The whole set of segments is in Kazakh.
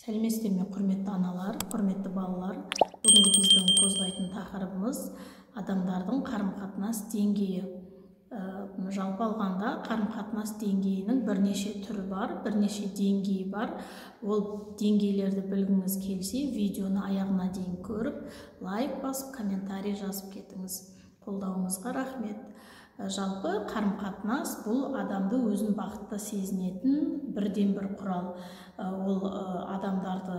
Сәлеметсіздер ме, құрметті аналар, құрметті балалар. Бүгінгі біздің қозғайтын тақырыбымыз адамдардың қарым-қатынас деңгейі. Жалпы алғанда қарым-қатынас деңгейінің бірнеше түрі бар, бірнеше деңгейі бар. Ол деңгейлерді білгіңіз келсе, видеоны аяғына дейін көріп, лайк басып, комментарий жазып кетіңіз. Қолдауыңызға рахмет. Жалпы қарым-қатынас бұл адамды өзін бақытты сезінетін бірден бір құрал. Ол адамдарды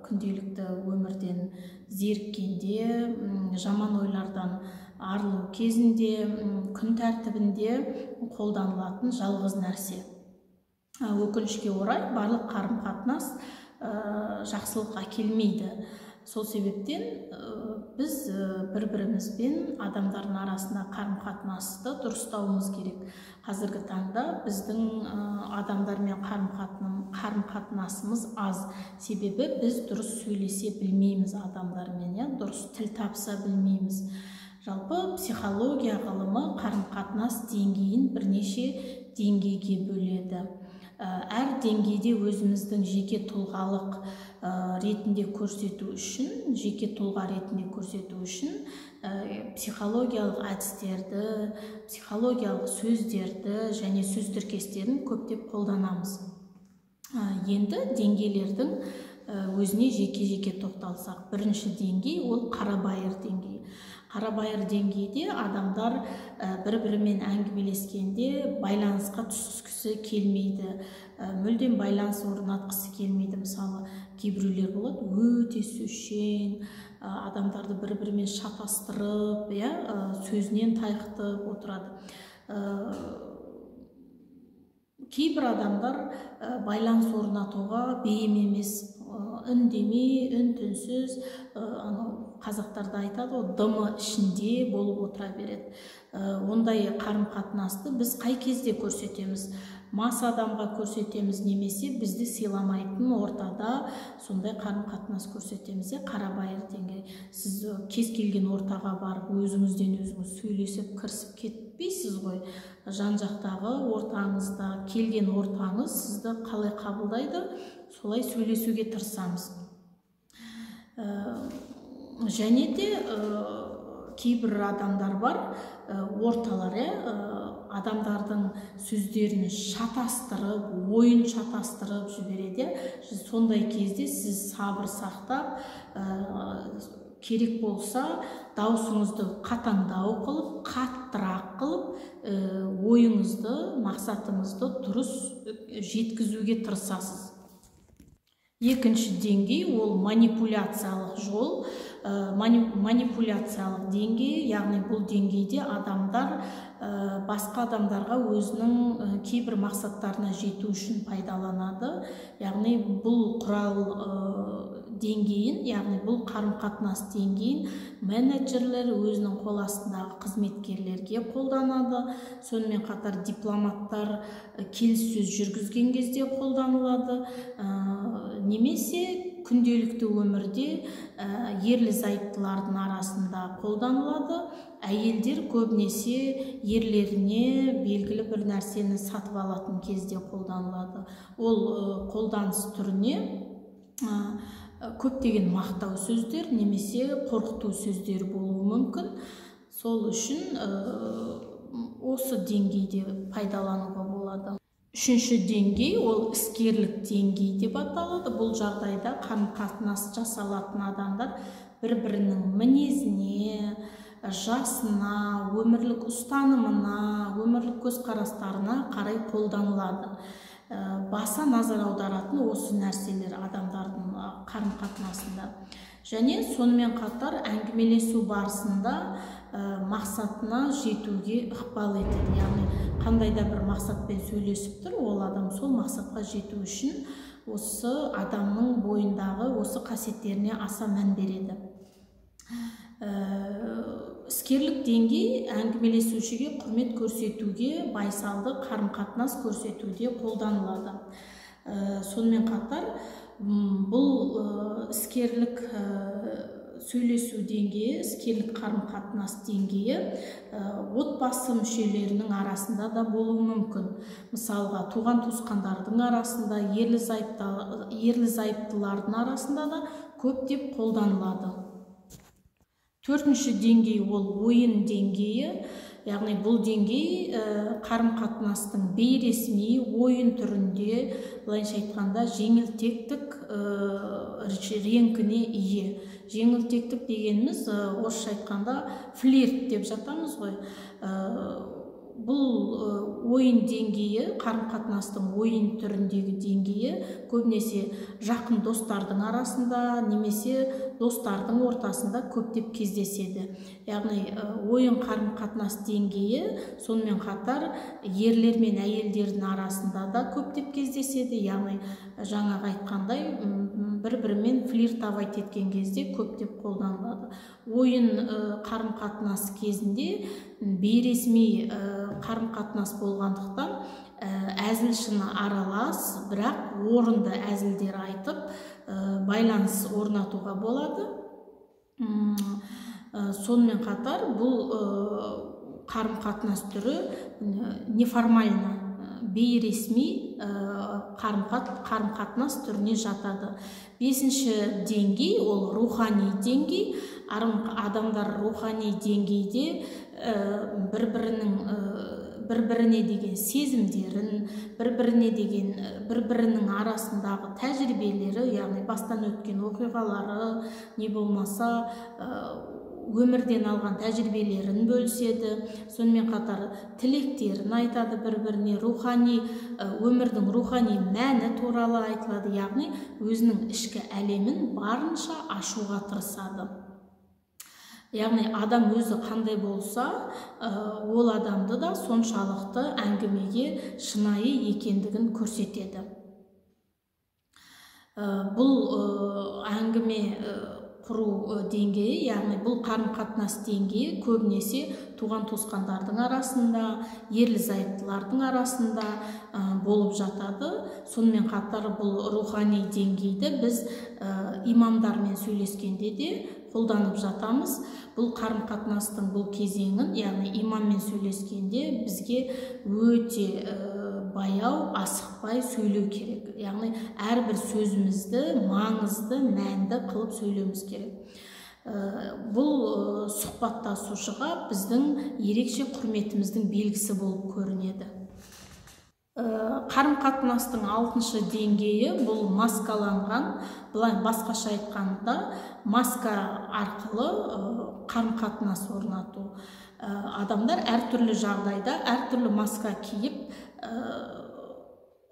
күнделікті өмірден зеріккенде, жаман ойлардан арылу кезінде, күн тәртібінде қолданылатын жалғыз нәрсе. Өкінішке орай барлық қарым-қатынас жақсылыққа келмейді. Сол себептен біз бір-бірімізбен адамдардың арасында қарым-қатынасты дұрыстауымыз керек. Қазіргі таңда біздің адамдармен қарым-қатынасымыз аз. Себебі біз дұрыс сөйлесе білмейміз адамдармен, дұрыс тіл табыса білмейміз. Жалпы психология ғылымы қарым-қатынас деңгейін бірнеше деңгейге бөледі. Әр деңгейде өзіміздің жеке тұлғалық ретінде көрсету үшін, психологиялық әдістерді, психологиялық сөздерді және сөз тіркестерін көптеп қолданамыз. Енді деңгейлердің өзіне жеке-жеке тоқталсақ, бірінші деңгей ол қарабайыр деңгей. Қарабайыр деңгейде адамдар бір-бірімен әңгімелескенде байланысқа түскісі келмейді, мүлдем байланыс орнатқысы келмейді. Мысалы, кейбіреулер болады, өте сөзшең, адамдарды бір-бірімен шатастырып, сөзінен тайқытып отырады. Кейбір адамдар байланыс орнатуға бейім емес, үндемей, үн-түнсіз, қазақтарда айтады, дымы ішінде болып отыра береді. Ондай қарым-қатынасты біз қай кезде көрсетеміз? Мас адамға көрсетеміз, немесе бізді сыйламайтын ортада сондай қарым-қатынас көрсетеміз. Қарабайыр деңгей. Сіз кез келген ортаға барып, өзіңізден өзіңіз сөйлесіп, кірісіп кетпейсіз ғой. Жан-жақтағы ортаңызда, келген ортаңыз сізді қалай қабылдайды, солай сөйлесуге тырысамыз. Және де кейбір адамдар бар, орталар, адамдардың сөздерін шатастырып, ойын шатастырып жібереді. Сондай кезде сіз сабыр сақтап, керек болса даусыңызды қатаңдау қылып, қаттырақ қылып, ойыңызды, мақсатыңызды дұрыс жеткізуге тырысасыз. Екінші деңгей ол манипуляциялық жол. Манипуляциялық деңгей, яғни бұл деңгейде адамдар басқа адамдарға өзінің кейбір мақсаттарына жету үшін пайдаланады. Яғни бұл құрал деңгейін, яғни бұл қарым-қатынас деңгейін менеджерлер өзінің қол астындағы қызметкерлерге қолданады. Сонымен қатар дипломаттар келіссөз жүргізген кезде қолданылады. Немесе күнделікті өмірде ерлі-зайыптылардың арасында қолданылады. Әйелдер көбінесе ерлеріне белгілі бір нәрсені сатып алатын кезде қолданылады. Ол қолданыс түріне көптеген мақтау сөздер немесе қорқыту сөздер болуы мүмкін. Сол үшін осы деңгейде пайдалануға болады. Үшінші деңгей ол іскерлік деңгей деп аталады. Бұл жағдайда қарым-қатынас жасалатын адамдар бір-бірінің мінезіне, жасына, өмірлік ұстанымына, өмірлік көзқарастарына қарай қолданылады. Баса назар аударатын осы нәрселер адамдардың қарым-қатынасында. Және сонымен қатар әңгімелесу барысында мақсатына жетуге ықпал етеді. Яғни қандай да бір мақсатпен сөйлесіп тұр, ол адам сол мақсатқа жету үшін осы адамның бойындағы осы қасиеттеріне аса мән береді. Іскерлік деңгей әңгімелесушіге құрмет көрсетуге, байсалды қарым-қатынас көрсетуде қолданылады. Сонымен қатар бұл іскерлік сөйлесу деңгейі, іскерлік қарым-қатынас деңгейі отбасы мүшелерінің арасында да болуы мүмкін. Мысалға, туған туысқандардың арасында, ерлі-зайыптылардың арасында да көптеп қолданылады. Төртінші деңгей ол ойын деңгейі. Яғни бұл деңгей қарым-қатынастың бейресми ойын түрінде, былайша айтқанда, жеңілтектік реңкіне ие. Жеңілтектік дегеніміз орысша айтқанда флирт деп жатамыз ғой. Бұл ойын деңгейі, қарым-қатынастың ойын түріндегі деңгейі көбінесе жақын достардың арасында, немесе достардың ортасында көптеп кездеседі. Яғни ойын қарым-қатынас деңгейі сонымен қатар ерлер мен әйелдердің арасында да көптеп кездеседі. Яғни жаңағы айтқандай бір-бірімен флиртовать еткен кезде көптеп қолданылады. Ойын қарым-қатынас кезінде бейресми қарым-қатынас болғандықтан әзіл-шыны аралас, бірақ орынды әзілдер айтып байланыс орнатуға болады. Сонымен қатар бұл қарым-қатынас түрі неформальны, бейресми қарым-қатынас түріне жатады. Бесінші деңгей ол рухани деңгей. Адамдар рухани деңгейде бір-біріне деген сезімдерін, бір-бірінің арасындағы тәжірибелері, яғни бастан өткен оқиғалары, не болмаса өмірден алған тәжірибелерін бөліседі. Сонымен қатар тілектерін айтады бір-біріне, өмірдің рухани мәні туралы айтылады. Яғни өзінің ішкі әлемін барынша ашуға тырысады. Яғни адам өзі қандай болса, ол адамды да соншалықты әңгімеге шынайы екендігін көрсетеді. Бұл әңгіме құру деңгейі, яғни бұл қарым-қатынас деңгейі көбінесе туған туысқандардың арасында, ерлі-зайыптылардың арасында болып жатады. Сонымен қатар бұл рухани деңгейді біз имамдармен сөйлескенде де қолданып жатамыз. Бұл қарым-қатынастың бұл кезеңін, яғни имаммен сөйлескенде бізге өте баяу, асықпай сөйлеу керек. Яғни әрбір сөзімізді маңызды, мәнді қылып сөйлеуіміз керек. Бұл сұхбаттасушыға біздің ерекше құрметіміздің белгісі болып көрінеді. Қарым-қатынастың 6-шы деңгейі бұл маскаланған, былай басқаша айтқанда маска арқылы қарым-қатынас орнату. Адамдар әртүрлі жағдайда әртүрлі маска киіп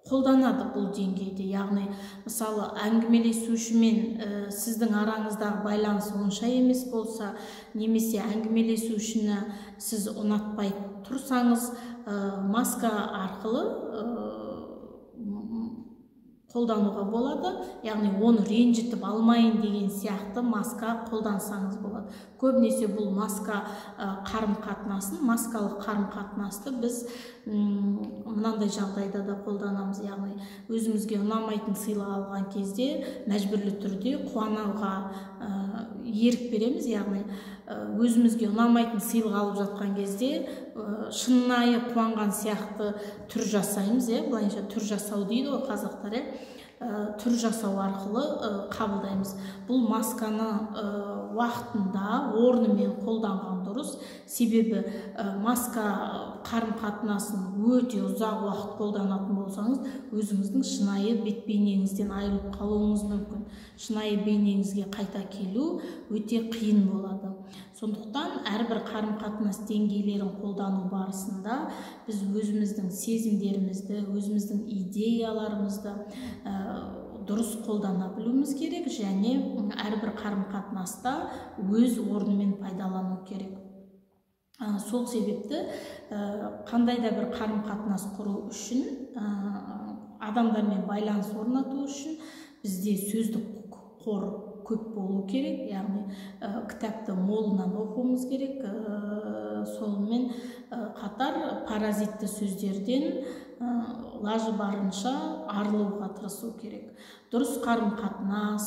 қолданады бұл деңгейде. Яғни мысалы әңгімелесушімен сіздің араңыздағы байланыс онша емес болса, немесе әңгімелесушіні сіз ұнатпай тұрсаңыз, маска арқылы қолдануға болады. Яғни оны ренжітіп алмайын деген сияқты маска қолдансаңыз болады. Көбінесе бұл маска қарым-қатынасын, маскалық қарым-қатынасты біз мынандай жағдайда да қолданамыз. Яғни өзімізге ұнамайтын сыйлық алған кезде мәжбүрлі түрде қуануға ерік береміз. Яғни өзімізге ұнамайтын сыйлық алып жатқан кезде шынайы қуанған сияқты түр жасаймыз. Былайша түр жасау дейді ғой қазақтар. Түр жасау арқылы қабылдаймыз. Бұл масканы уақытында, орнымен қолданған дұрыс. Себебі маска қарым-қатынасын өте ұзақ уақыт қолданатын болсаңыз, өзіңіздің шынайы бет бейнеңізден айырылып қалуыңыз мүмкін. Шынайы бейнеңізге қайта келу өте қиын болады. Сондықтан әрбір қарым-қатынас деңгейлерін қолдану барысында біз өзіміздің сезімдерімізді, өзіміздің идеяларымызды дұрыс қолдана білуіміз керек, және әрбір қарым-қатынаста өз орнымен пайдалану керек. Сол себепті қандай да бір қарым-қатынас құру үшін, адамдармен байланыс орнату үшін бізде сөздік қор көп болу керек. Яғни кітапты молынан оқуымыз керек. Сонымен қатар паразитті сөздерден лажы барынша арылуға тырысу керек. Дұрыс қарым-қатынас,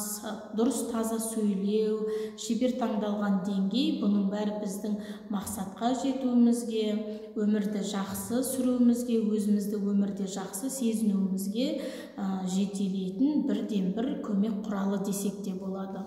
дұрыс таза сөйлеу, шебер таңдалған деңгей, бұның бәрі біздің мақсатқа жетуімізге, өмірді жақсы сүруімізге, өзімізді өмірде жақсы сезінуімізге жетелейтін бірден бір көмек құралы десек те болады.